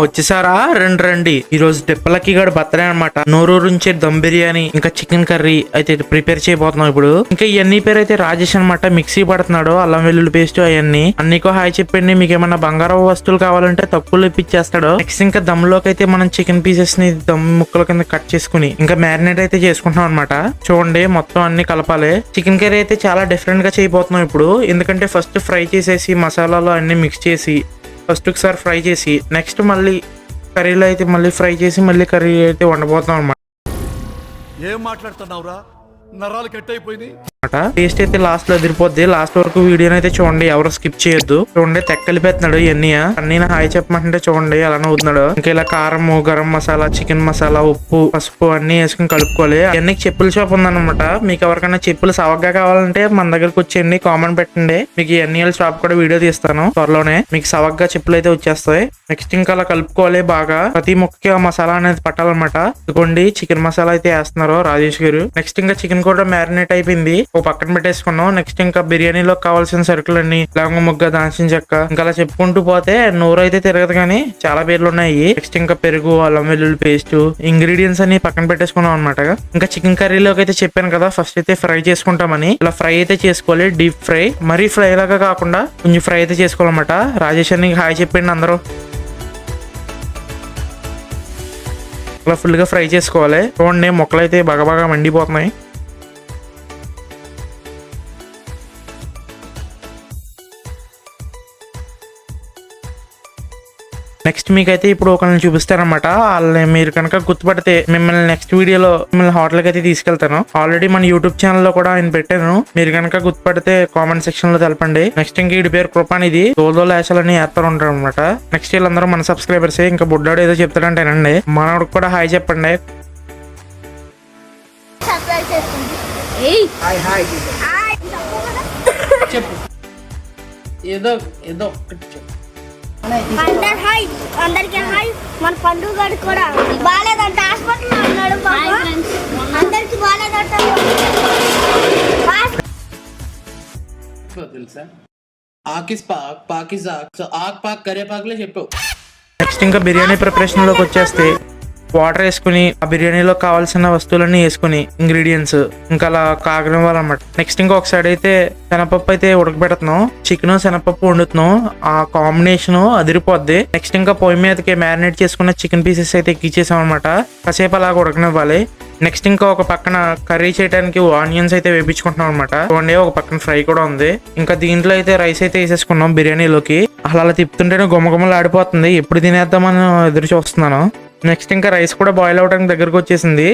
వచ్చేసారా, రండి రండి. ఈ రోజు తిప్పలకి గడు బర్త్డే అనమాట. నోరూరు నుంచి దమ్ బిర్యానీ ఇంకా చికెన్ కర్రీ అయితే ప్రిపేర్ చేయబోతున్నాం ఇప్పుడు. ఇంకా ఇవన్నీ పేరు అయితే రాజేష్ అనమాట. మిక్సీ పడుతున్నాడు, అల్లం వెల్లుల్లి పేస్ట్ అవన్నీ. అన్నికో హాయ్ చెప్పండి. మీకు ఏమన్నా బంగారం వస్తువులు కావాలంటే తక్కువలో ఇప్పించేస్తాడు. నెక్స్ట్ ఇంకా దమ్ లోకి అయితే మనం చికెన్ పీసెస్ ని దమ్ ముక్కల కింద కట్ చేసుకుని ఇంకా మ్యారినేట్ అయితే చేసుకుంటున్నాం అనమాట. చూడండి మొత్తం అన్ని కలపాలి. చికెన్ కర్రీ అయితే చాలా డిఫరెంట్ గా చేయబోతున్నాం ఇప్పుడు. ఎందుకంటే ఫస్ట్ ఫ్రై చేసేసి మసాలాలో అన్ని మిక్స్ చేసి ఫస్ట్ ఒకసారి ఫ్రై చేసి నెక్స్ట్ మళ్ళీ కర్రీలో అయితే మళ్ళీ ఫ్రై చేసి మళ్ళీ కర్రీ అయితే వండబోతాం అనమాట. ఏం మాట్లాడుతున్నావురా, నరాలు కట్ అయిపోయింది. టేస్ట్ అయితే లాస్ట్ లో ఎదిరిపోద్ది. లాస్ట్ వరకు వీడియోని అయితే చూడండి, ఎవరు స్కిప్ చేయొద్దు. చూడండి తెక్కలిపెత్తున్నాడు ఇవన్నీ. అన్ని హాయ్ చెప్పమంటే చూడండి అలానే అవుతున్నాడు. ఇంకా ఇలా కారం, గరం మసాలా, చికెన్ మసాలా, ఉప్పు, పసుపు అన్ని వేసుకుని కలుపుకోవాలి. అన్ని చెప్పుల షాప్ ఉందన్నమాట. మీకు ఎవరికైనా చెప్పులు సవగ్గా కావాలంటే మన దగ్గరకు వచ్చేయండి, కామెంట్ పెట్టండి. మీకు ఇవన్నీ షాప్ కూడా వీడియో తీస్తాను త్వరలోనే. మీకు సవగ్గా చెప్పులు అయితే వచ్చేస్తాయి. నెక్స్ట్ ఇంకా అలా కలుపుకోవాలి బాగా. ప్రతి ముక్కకి ఆ మసాలా అనేది పట్టాలన్నమాట. ఇదిగోండి చికెన్ మసాలా అయితే వేస్తున్నారు రాజేష్ గారు. నెక్స్ట్ ఇంకా చికెన్ కూడా మ్యారినేట్ అయిపోయింది, ఒక పక్కన పెట్టేసుకున్నాం. నెక్స్ట్ ఇంకా బిర్యానీలో కావాల్సిన సరుకులన్నీ లవంగ ముగ్గ, దాల్చిన చెక్క ఇంకా అలా చెప్పుకుంటూ పోతే నోరు అయితే తిరగదు, కానీ చాలా పేర్లు ఉన్నాయి. నెక్స్ట్ ఇంకా పెరుగు, అల్లం వెల్లుల్లి పేస్ట్, ఇంగ్రీడియంట్స్ అన్ని పక్కన పెట్టేసుకున్నాం అనమాట. ఇంకా చికెన్ కర్రీలోకి అయితే చెప్పాను కదా ఫస్ట్ అయితే ఫ్రై చేసుకుంటామని. ఇలా ఫ్రై అయితే చేసుకోవాలి, డీప్ ఫ్రై. మరీ ఫ్రై లాగా కాకుండా కొంచెం ఫ్రై అయితే చేసుకోవాలన్నమాట. రాజేష్ అని హాయ్ చెప్పండి అందరూ. ఇలా ఫుల్ గా ఫ్రై చేసుకోవాలి. చూడండి మొక్కలు అయితే బాగా మండిపోతున్నాయి. నెక్స్ట్ మీకైతే ఇప్పుడు ఒకరిని చూపిస్తారనమాట. వాళ్ళని మీరు కనుక గుర్తుపడితే మిమ్మల్ని నెక్స్ట్ వీడియోలో మిమ్మల్ని హోటల్కి అయితే తీసుకెళ్తాను. ఆల్రెడీ మన యూట్యూబ్ ఛానల్ లో కూడా ఆయన పెట్టాను. మీరు కనుక గుర్తుపడితే కామెంట్ సెక్షన్ లో తెలపండి. నెక్స్ట్ ఇంక వీడి పేరు కృపానిది. దోదోలు వేసాలని వేస్తారు ఉంటారు అనమాట. నెక్స్ట్ వీళ్ళందరూ మన సబ్స్క్రైబర్స్. ఇంకా బుడ్డాడు ఏదో చెప్తాడంటేనండి, మనోడికి కూడా హాయ్ చెప్పండి. చెప్పు ఏదో అందరికి హాయ్. మన పండుగ కూడా బాగాలేదంట, హాస్పిటల్ అన్నాడు. అందరికి బాగాలేదంట. తెలుసా ఆకిస్ పాక్, పాకిజాక్, సో ఆక్ పాక్ కరేపాకులే చెప్పు. నెక్స్ట్ ఇంకా బిర్యానీ ప్రిపరేషన్ లోకి వచ్చేస్తే వాటర్ వేసుకుని ఆ బిర్యానీలో కావాల్సిన వస్తువులన్నీ వేసుకుని ఇంగ్రీడియంట్స్ ఇంకా అలా కాగనివ్వాలన్నమాట. నెక్స్ట్ ఇంకా ఒక సైడ్ అయితే శనగపప్పు అయితే ఉడకబెడుతున్నాం. చికెన్ శనగపప్పు వండుతున్నాం. ఆ కాంబినేషన్ అదిరిపోద్ది. నెక్స్ట్ ఇంకా పొయ్యి మీదకి మ్యారినేట్ చేసుకున్న చికెన్ పీసెస్ అయితే ఎక్కిచ్చేసాం అనమాట. కాసేపు అలాగ ఉడకనివ్వాలి. నెక్స్ట్ ఇంకా ఒక పక్కన కర్రీ చేయడానికి ఆనియన్స్ అయితే వేపించుకుంటున్నాం అనమాట. చూడండి ఒక పక్కన ఫ్రై కూడా ఉంది. ఇంకా దీంట్లో అయితే రైస్ అయితే వేసేసుకున్నాం బిర్యానీలోకి. అలా తిప్పుతుంటేనే గుమ్మగుమ్మలు ఆడిపోతుంది. ఎప్పుడు తినేద్దామని ఎదురు చూస్తున్నాను. నెక్స్ట్ ఇంకా రైస్ కూడా బాయిల్ అవడానికి దగ్గరకు వచ్చేసింది.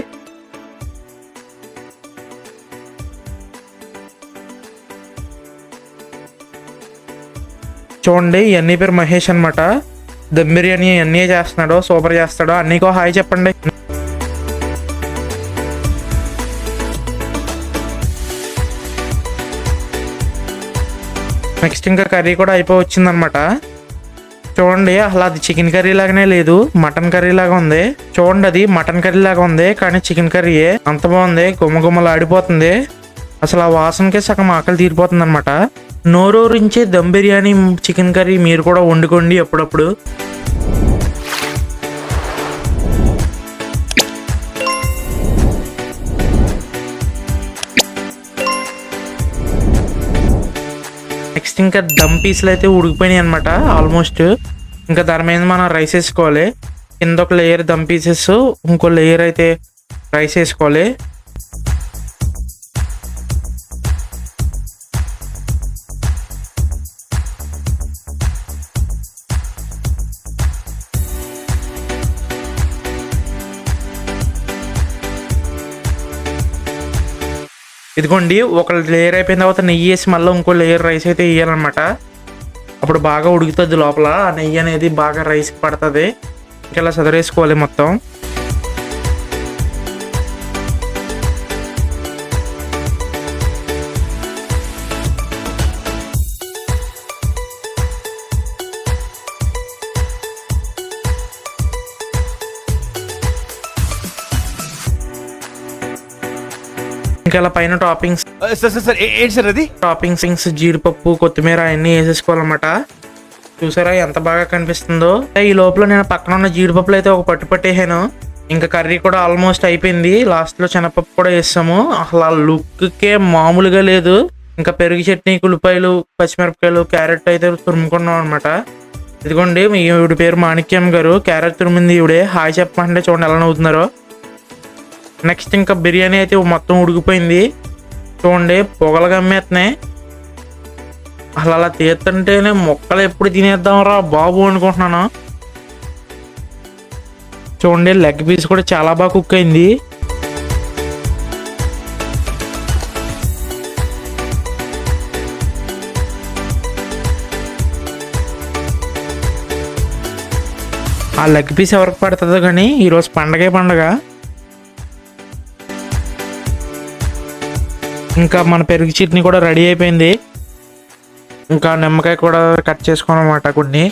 చూడండి ఇవన్నీ పేరు మహేష్ అనమాట. దమ్ బిర్యానీ అన్నీ చేస్తున్నాడు, సూపర్ చేస్తాడు. అన్నీకో హాయ్ చెప్పండి. నెక్స్ట్ ఇంకా కర్రీ కూడా అయిపోయి వచ్చింది అనమాట. చూడండి అసలు అది చికెన్ కర్రీ లాగానే లేదు, మటన్ కర్రీ లాగా ఉంది. చూడండి అది మటన్ కర్రీ లాగా ఉంది, కానీ చికెన్ కర్రీయే. అంత బాగుంది, గుమ్మగుమ్మలు ఆడిపోతుంది. అసలు ఆ వాసనకే సగం ఆకలి తీరిపోతుంది అనమాట. నోరూరించి దమ్ బిర్యానీ, చికెన్ కర్రీ మీరు కూడా వండుకోండి అప్పుడప్పుడు. నెక్స్ట్ ఇంకా దమ్ పీసులు అయితే ఉడికిపోయినాయి అనమాట ఆల్మోస్ట్. ఇంకా దాని మీద మనం రైస్ వేసుకోవాలి. కింద ఒక లేయర్ దమ్ పీసెస్, ఇంకో లేయర్ అయితే రైస్ వేసుకోవాలి. ఇదిగోండి ఒక లేయర్ అయిపోయిన తర్వాత నెయ్యి వేసి మళ్ళీ ఇంకో లేయర్ రైస్ అయితే వేయాలన్నమాట. అప్పుడు బాగా ఉడుకుతుంది లోపల. ఆ నెయ్యి అనేది బాగా రైస్కి పడుతుంది. ఇలా చదివేసుకోవాలి మొత్తం. ఇంకా ఇలా పైన టాపింగ్స్ ఏంటి సార్ అది? టాపింగ్స్ జీడిపప్పు, కొత్తిమీర అన్ని వేసేసుకోవాలన్నమాట. చూసారా ఎంత బాగా కనిపిస్తుందో. ఈ లోపల నేను పక్కన ఉన్న జీడిపప్పులు అయితే ఒక పట్టేసాను. ఇంకా కర్రీ కూడా ఆల్మోస్ట్ అయిపోయింది. లాస్ట్ లో శనగపప్పు కూడా వేస్తాము. అసలు ఆ లుక్కే మామూలుగా లేదు. ఇంకా పెరుగు చట్నీ, ఉల్లిపాయలు, పచ్చిమిరపకాయలు, క్యారెట్ అయితే తురుముకున్నాం అనమాట. ఇదిగోండి ఈవిడ పేరు మాణిక్యం గారు. క్యారెట్ తురిమింది ఈవిడే. హాయ్ చెప్పమంటే చూడండి ఎలా నవ్వుతున్నారో. నెక్స్ట్ ఇంకా బిర్యానీ అయితే మొత్తం ఉడికిపోయింది. చూడండి పొగలు గమ్మేస్తున్నాయి. అసలు అలా తీస్తుంటేనే మొక్కలు ఎప్పుడు తినేద్దాం రా బాబు అనుకుంటున్నాను. చూడండి లెగ్ పీస్ కూడా చాలా బాగా కుక్ అయింది. ఆ లెగ్ పీస్ ఎవరికి పడుతుందో కానీ ఈరోజు పండగే పండగ. ఇంకా మన పెరుగు చట్నీ కూడా రెడీ అయిపోయింది. ఇంకా నిమ్మకాయ కూడా కట్ చేసుకున్నాం అన్నమాట కొన్ని.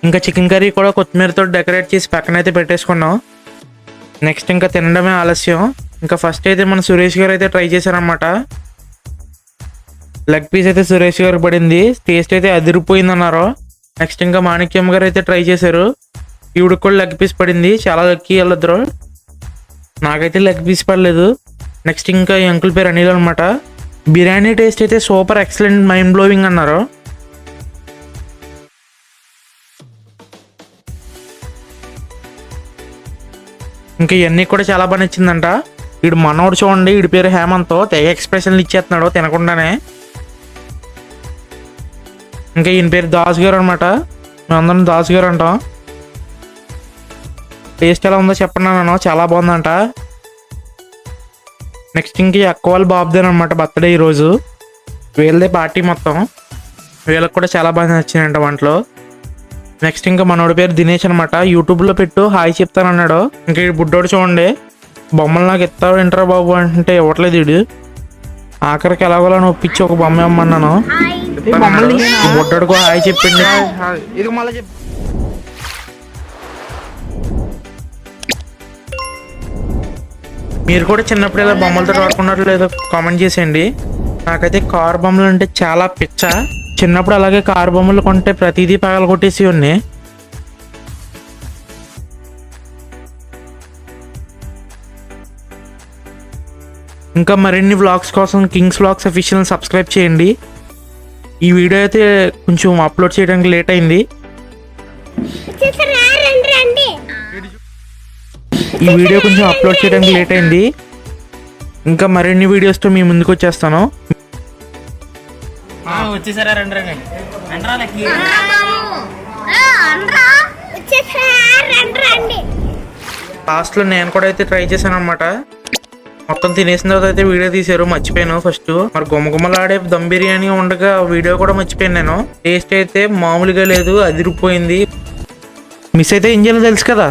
ఇంకా చికెన్ కర్రీ కూడా కొత్తిమీరతో డెకరేట్ చేసి పక్కన అయితే పెట్టేసుకున్నాం. నెక్స్ట్ ఇంకా తినడమే ఆలస్యం. ఇంకా ఫస్ట్ అయితే మన సురేష్ గారు అయితే ట్రై చేశారనమాట. లెగ్ పీస్ అయితే సురేష్ గారు పడింది. టేస్ట్ అయితే అదిరిపోయింది అన్నారు. నెక్స్ట్ ఇంకా మాణిక్యం గారు అయితే ట్రై చేశారు. ఈవిడికి కూడా లెగ్ పీస్ పడింది. చాలా లక్కీ వాళ్ళిద్దరు. నాకైతే లెగ్ పీస్ పడలేదు. నెక్స్ట్ ఇంకా ఈ అంకుల్ పేరు అనిల్ అనమాట. బిర్యానీ టేస్ట్ అయితే సూపర్ ఎక్సలెంట్ మైండ్ బ్లోవింగ్ అన్నారు. ఇంకా ఇవన్నీ కూడా చాలా బాగా నచ్చిందంట. వీడు మనోడు చూడండి, వీడి పేరు హేమంత్. తెగ ఎక్స్ప్రెషన్లు ఇచ్చేస్తున్నాడు తినకుండానే. ఇంకా ఈయన పేరు దాస్ గారు అనమాట. మేమందరం దాస్ గారు అంటాం. టేస్ట్ ఎలా ఉందో చెప్పండి అన్నాను. చాలా బాగుందంట. నెక్స్ట్ ఇంక అక్క వాళ్ళ బాబుదేనమాట బర్త్డే ఈరోజు. వీళ్ళదే పార్టీ మొత్తం. వీళ్ళకి కూడా చాలా బాగా నచ్చిందంట వంటలో. నెక్స్ట్ ఇంకా మనోడి పేరు దినేష్ అనమాట. యూట్యూబ్లో పెట్టు హాయ్ చెప్తానన్నాడు. ఇంకా ఈ బుడ్డోడు చూడండి, బొమ్మలు నాకు ఇస్తావు ఏంట్రా బాబు అంటే ఇవ్వట్లేదు వీడు. ఆఖరికి ఎలాగోలా ఒప్పించి ఒక బొమ్మ ఇవ్వమన్నాను. బుడ్డోడుకు హాయ్ చెప్పింది. ఇది మళ్ళీ చెప్పు. మీరు కూడా చిన్నప్పుడు ఇలా బొమ్మలతో ఆడుకున్నట్లు లేదో కామెంట్ చేసేయండి. నాకైతే కారు బొమ్మలు అంటే చాలా పిచ్చ. చిన్నప్పుడు అలాగే కారు బొమ్మలు కొంటే ప్రతిదీ పగల కొట్టేసి ఉన్నాయి. ఇంకా మరిన్ని వ్లాగ్స్ కోసం కింగ్స్ వ్లాగ్స్ అఫీషియల్ సబ్స్క్రైబ్ చేయండి. ఈ వీడియో అయితే కొంచెం అప్లోడ్ చేయడానికి లేట్ అయింది. ఇంకా మరిన్ని వీడియోస్తో మీ ముందుకు వచ్చేస్తాను. వచ్చేసారా రండి. లాస్ట్లో నేను కూడా అయితే ట్రై చేశాను అనమాట. మొత్తం తినేసిన తర్వాత అయితే వీడియో తీసారు. మర్చిపోయాను ఫస్ట్. మరి గుమ్మగుమ్మలాడే దమ్ బిర్యానీ ఉండగా వీడియో కూడా మర్చిపోయాను నేను. టేస్ట్ అయితే మామూలుగా లేదు, అదిరిపోయింది. మిస్ అయితే ఏం చేయాలో తెలుసు కదా.